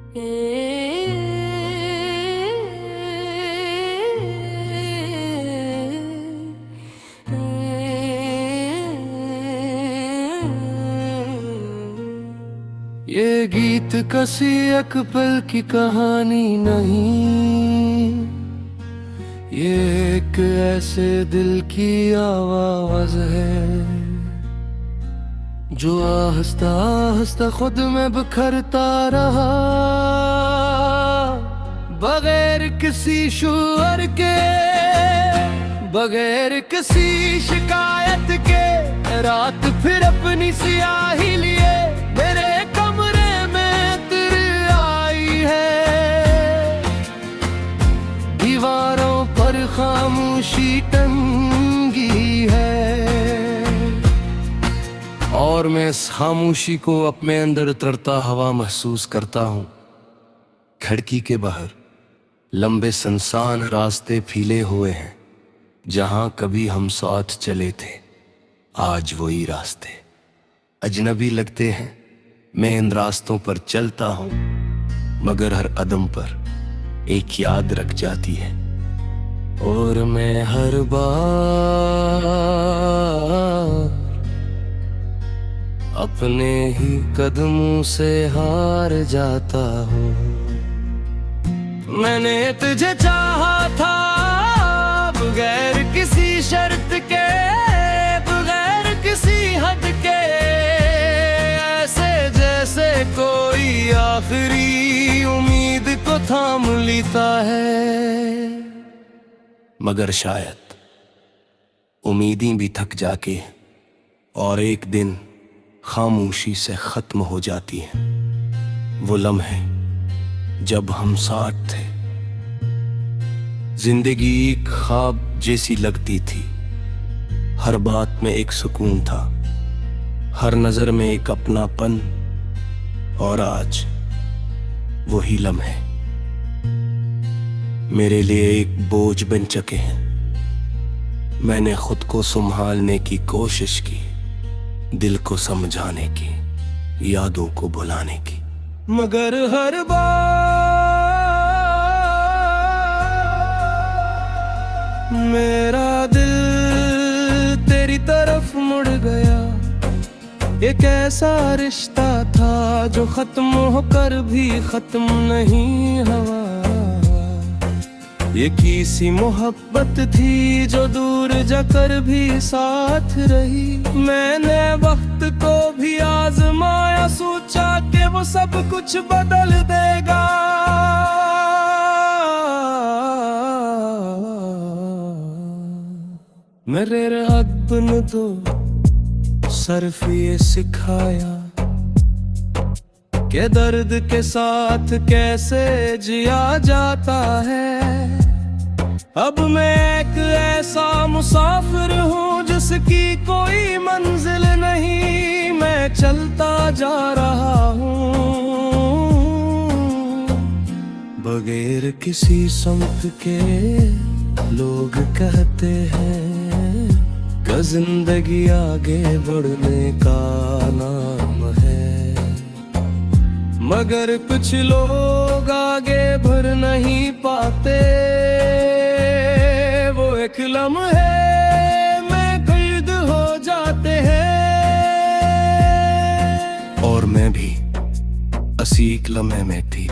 ये गीत किसी एक पल की कहानी नहीं, ये एक ऐसे दिल की आवाज है जो आहिस्ता आहिस्ता खुद में बिखरता रहा, बगैर किसी शोर के, बगैर किसी शिकायत के। रात फिर अपनी सियाही लिए मेरे कमरे में तेरी आई है, दीवारों पर खामोशी टंगी है, और मैं इस खामोशी को अपने अंदर तरता हवा महसूस करता हूँ। खिड़की के बाहर लंबे सुनसान रास्ते फैले हुए हैं, जहां कभी हम साथ चले थे, आज वही रास्ते अजनबी लगते हैं। मैं इन रास्तों पर चलता हूं, मगर हर कदम पर एक याद रख जाती है, और मैं हर बार अपने ही कदमों से हार जाता हूं। मैंने तुझे चाहा था बगैर किसी शर्त के, बगैर किसी हद के, ऐसे जैसे कोई आखिरी उम्मीद को थाम लेता है। मगर शायद उम्मीदें भी थक जाके और एक दिन खामोशी से खत्म हो जाती है। वो लम्हे जब हम साथ थे, जिंदगी एक ख्वाब जैसी लगती थी, हर बात में एक सुकून था, हर नजर में एक अपनापन, और आज वही लम्हे मेरे लिए एक बोझ बन चुके हैं। मैंने खुद को संभालने की कोशिश की, दिल को समझाने की, यादों को भुलाने की, मगर हर बार मेरा दिल तेरी तरफ मुड़ गया। एक ऐसा रिश्ता था जो खत्म होकर भी खत्म नहीं हुआ, ये किसी मोहब्बत थी जो दूर जाकर भी साथ रही। मैंने वक्त को भी आजमाया, सोचा कि वो सब कुछ बदल देगा, मेरे रब ने तो सिर्फ ये सिखाया कि दर्द के साथ कैसे जिया जाता है। अब मैं एक ऐसा मुसाफिर हूँ जिसकी कोई मंजिल नहीं, मैं चलता जा रहा हूँ बगैर किसी संप के। लोग कहते हैं कि जिंदगी आगे बढ़ने का नाम है, मगर कुछ लोग आगे बढ़ नहीं पाते। वो एक लम्हे में कैद हो जाते हैं, और मैं भी उसी एक लम्हे में थी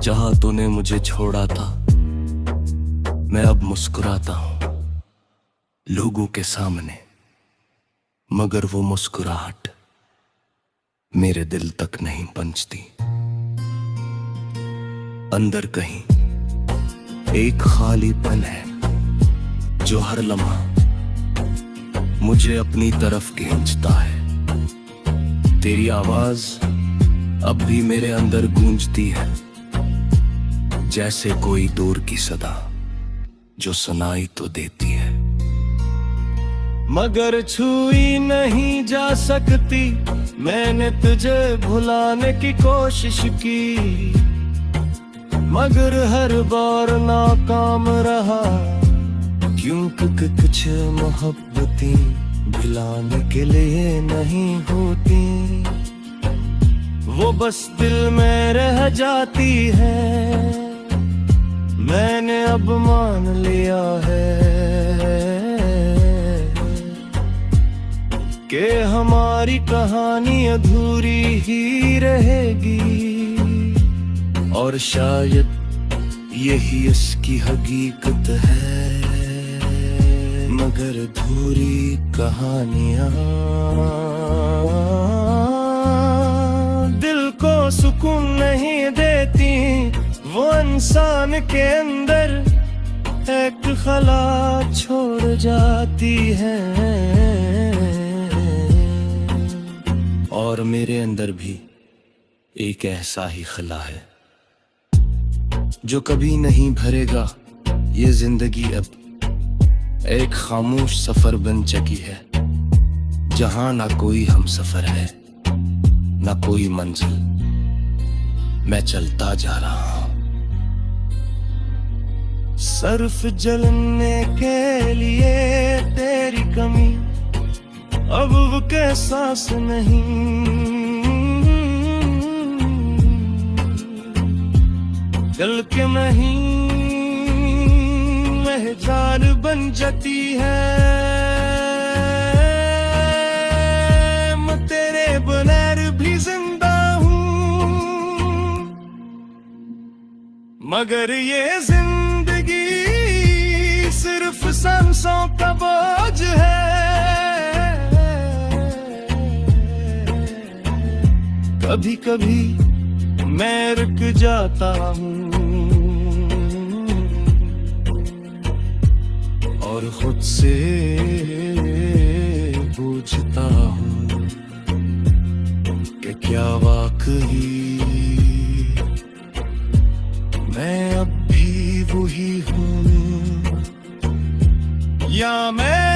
जहां तूने मुझे छोड़ा था। मैं अब मुस्कुराता हूं लोगों के सामने, मगर वो मुस्कुराहट मेरे दिल तक नहीं पहुंचती। अंदर कहीं एक खालीपन है जो हर लम्हा मुझे अपनी तरफ खींचता है। तेरी आवाज अब भी मेरे अंदर गूंजती है, जैसे कोई दूर की सदा जो सुनाई तो देती है, मगर छुई नहीं जा सकती। मैंने तुझे भुलाने की कोशिश की, मगर हर बार नाकाम रहा, क्योंकि कुछ मोहब्बतें भुलाने के लिए नहीं होती। वो बस दिल में रह जाती है। मैंने अब मान लिया है कि हमारी कहानी अधूरी ही रहेगी, और शायद यही इसकी हकीकत है। मगर अधूरी कहानियां दिल को सुकून नहीं देती, वो इंसान के अंदर एक खला छोड़ जाती है। और मेरे अंदर भी एक ऐसा ही खला है जो कभी नहीं भरेगा। ये जिंदगी अब एक खामोश सफर बन चुकी है, जहां ना कोई हम सफर है ना कोई मंजिल। मैं चलता जा रहा हूं सिर्फ जलने के लिए। तेरी कमी अब वो के एहसास नहीं, दिल के नहीं जान बन जाती है। मैं तेरे बगैर भी जिंदा हूँ, मगर ये जिंदगी सिर्फ सांसों का बोझ है। कभी कभी मैं रुक जाता हूँ और खुद से पूछता हूँ कि क्या वाकई मैं अब भी वही हूँ, या मैं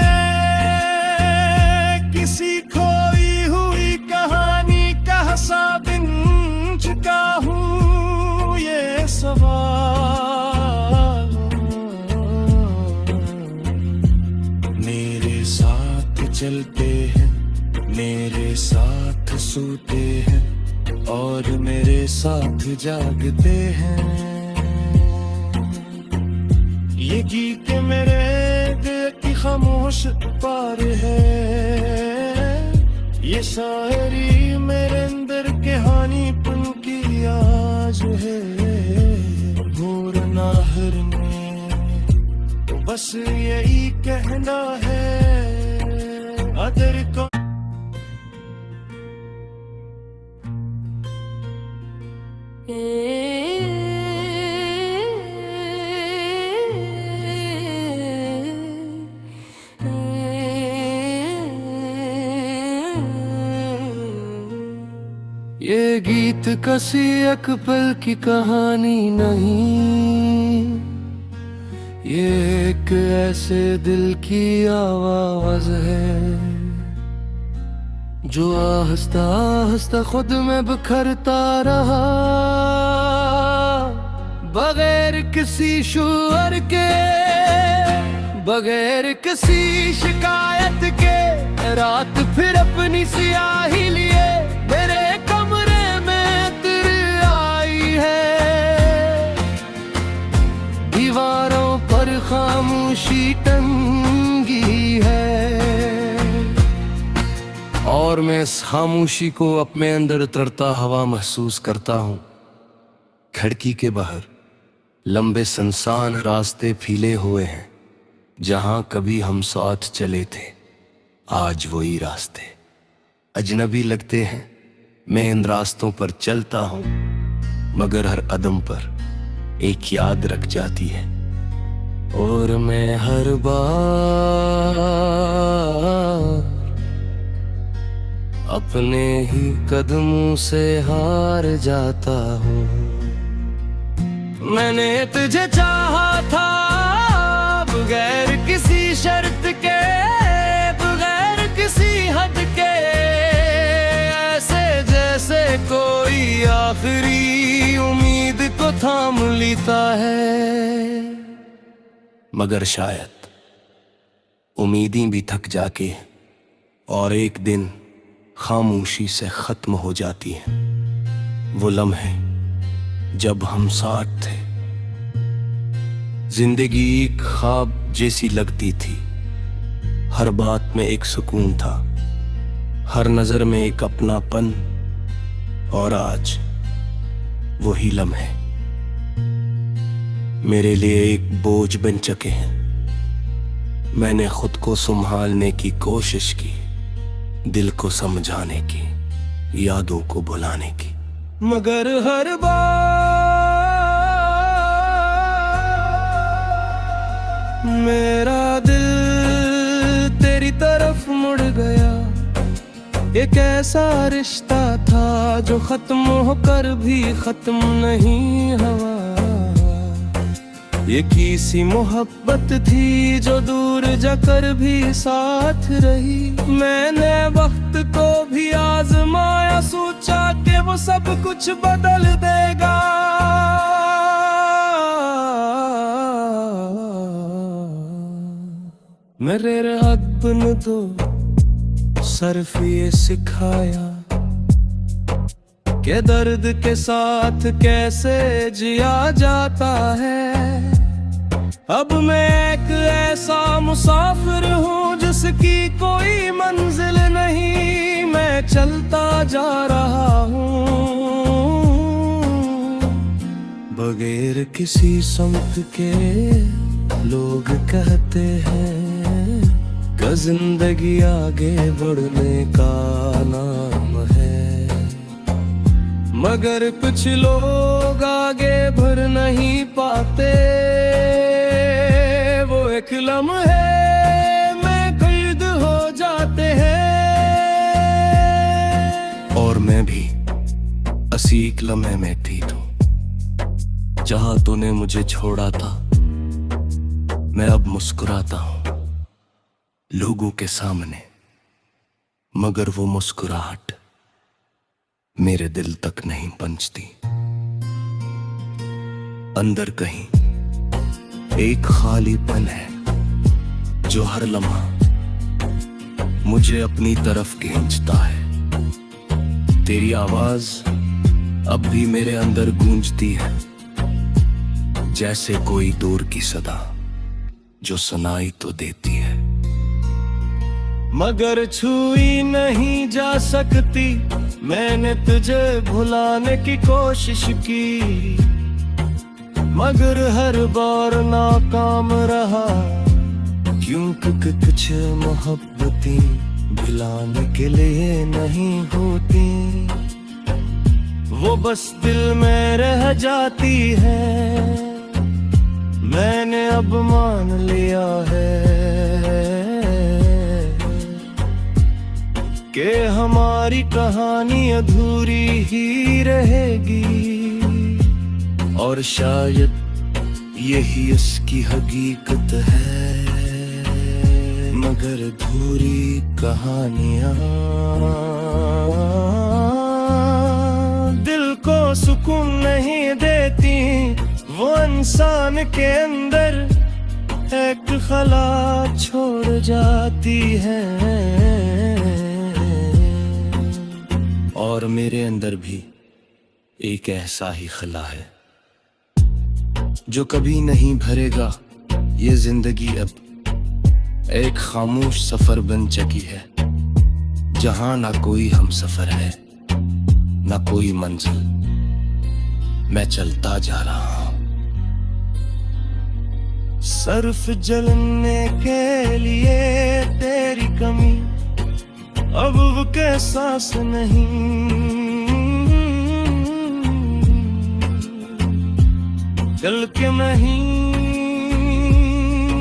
किसी खोई हुई कहानी का हिस्सा बन चुका हूँ। ये सवाल चलते हैं, मेरे साथ सोते हैं और मेरे साथ जागते हैं। ये गीत मेरे दिल की खामोश पार है, ये शायरी मेरे अंदर कहानीपन की आज है। भोर नाहर में तो बस यही कहना है, अदर को ये गीत किसी एक पल की कहानी नहीं, ये एक ऐसे दिल की आवाज है जो आहिस्ता आहिस्ता खुद में बिखरता रहा, बगैर किसी शोर के, बगैर किसी शिकायत के। रात फिर अपनी स्याही लिए मेरे कमरे में तिर आई है। दीवारों पर खामोशी टंगी है और मैं इस खामोशी को अपने अंदर तरता हवा महसूस करता हूँ। खिड़की के बाहर लंबे सुनसान रास्ते फैले हुए हैं, जहां कभी हम साथ चले थे। आज वही रास्ते अजनबी लगते हैं। मैं इन रास्तों पर चलता हूँ, मगर हर कदम पर एक याद रख जाती है। और मैं हर बार अपने ही कदमों से हार जाता हूँ। मैंने तुझे चाहा था बगैर किसी शर्त के, बगैर किसी हद के, ऐसे जैसे कोई आखिरी उम्मीद को थाम लेता है। मगर शायद उम्मीदें भी थक जाके और एक दिन खामोशी से खत्म हो जाती हैं। वो लम्हे जब हम साथ थे। जिंदगी एक ख्वाब जैसी लगती थी, हर बात में एक सुकून था, हर नजर में एक अपनापन। और आज वही लम्हे मेरे लिए एक बोझ बन चुके हैं। मैंने खुद को संभालने की कोशिश की, दिल को समझाने की, यादों को भुलाने की, मगर हर बार मेरा दिल तेरी तरफ मुड़ गया। एक ऐसा रिश्ता था जो खत्म होकर भी खत्म नहीं हुआ। ये किसी मोहब्बत थी जो दूर जाकर भी साथ रही। मैंने वक्त को भी आजमाया, सोचा कि वो सब कुछ बदल देगा। मेरे रब ने तो सिर्फ ये सिखाया कि दर्द के साथ कैसे जिया जाता है। अब मैं एक ऐसा मुसाफिर हूँ जिसकी कोई मंजिल नहीं, मैं चलता जा रहा हूँ बगैर किसी समत के। लोग कहते हैं कि जिंदगी आगे बढ़ने का नाम है, मगर कुछ लोग आगे बढ़ नहीं पाते। वो एक लम्हे में कैद हो जाते हैं। और मैं भी उसी एक लम्हे में थी जहां तूने मुझे छोड़ा था। मैं अब मुस्कुराता हूं लोगों के सामने, मगर वो मुस्कुराहट मेरे दिल तक नहीं पहुंचती। अंदर कहीं एक खालीपन है जो हर लम्हा मुझे अपनी तरफ खींचता है। तेरी आवाज अब भी मेरे अंदर गूंजती है, जैसे कोई दूर की सदा जो सुनाई तो देती है, मगर छुई नहीं जा सकती। मैंने तुझे भुलाने की कोशिश की, मगर हर बार नाकाम रहा। क्योंकि कुछ मोहब्बतें भुलाने के लिए नहीं होती, वो बस दिल में रह जाती है। मैंने अब मान लिया है कि हमारी कहानी अधूरी ही रहेगी, और शायद यही उसकी हकीकत है। मगर अधूरी कहानियां दिल को सुकून नहीं देती। वो इंसान के अंदर एक खला छोड़ जाती है, और मेरे अंदर भी एक ऐसा ही खला है जो कभी नहीं भरेगा। ये जिंदगी अब एक खामोश सफर बन चुकी है, जहां ना कोई हम सफर है ना कोई मंजिल। मैं चलता जा रहा हूं सिर्फ जलने के लिए। तेरी कमी अब वो के एहसास नहीं, चल के नहीं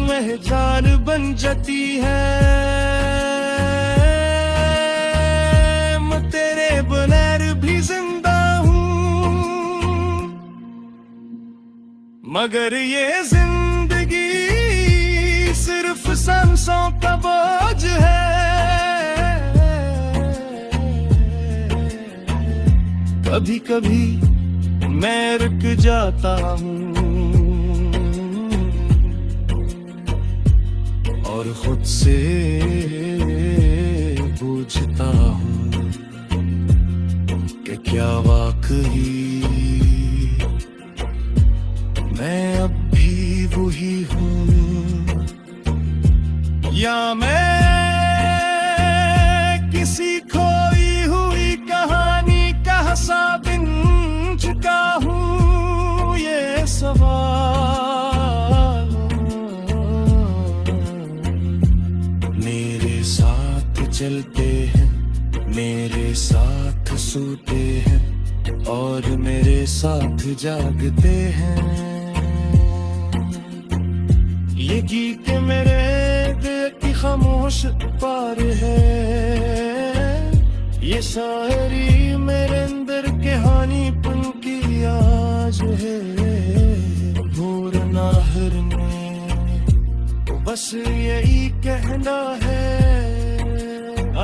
महजान बन जाती है। मैं तेरे बगैर भी जिंदा हूँ, मगर ये जिंदगी सिर्फ सांसों का बोझ है। कभी कभी मैं रुक जाता हूँ और खुद से पूछता हूँ कि क्या वाकई मैं अब भी वही हूँ, या मैं किसी खोई हुई कहानी का हिस्सा बन चुका हूँ? ये सवाल मेरे साथ चलते हैं, मेरे साथ सोते हैं और मेरे साथ जागते हैं। ये गीत मेरे दिल की खामोश पार है, ये शायरी मेरे अंदर कहानीपन की आज है। भोर नाहर ने बस यही कहना है,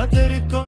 अदर को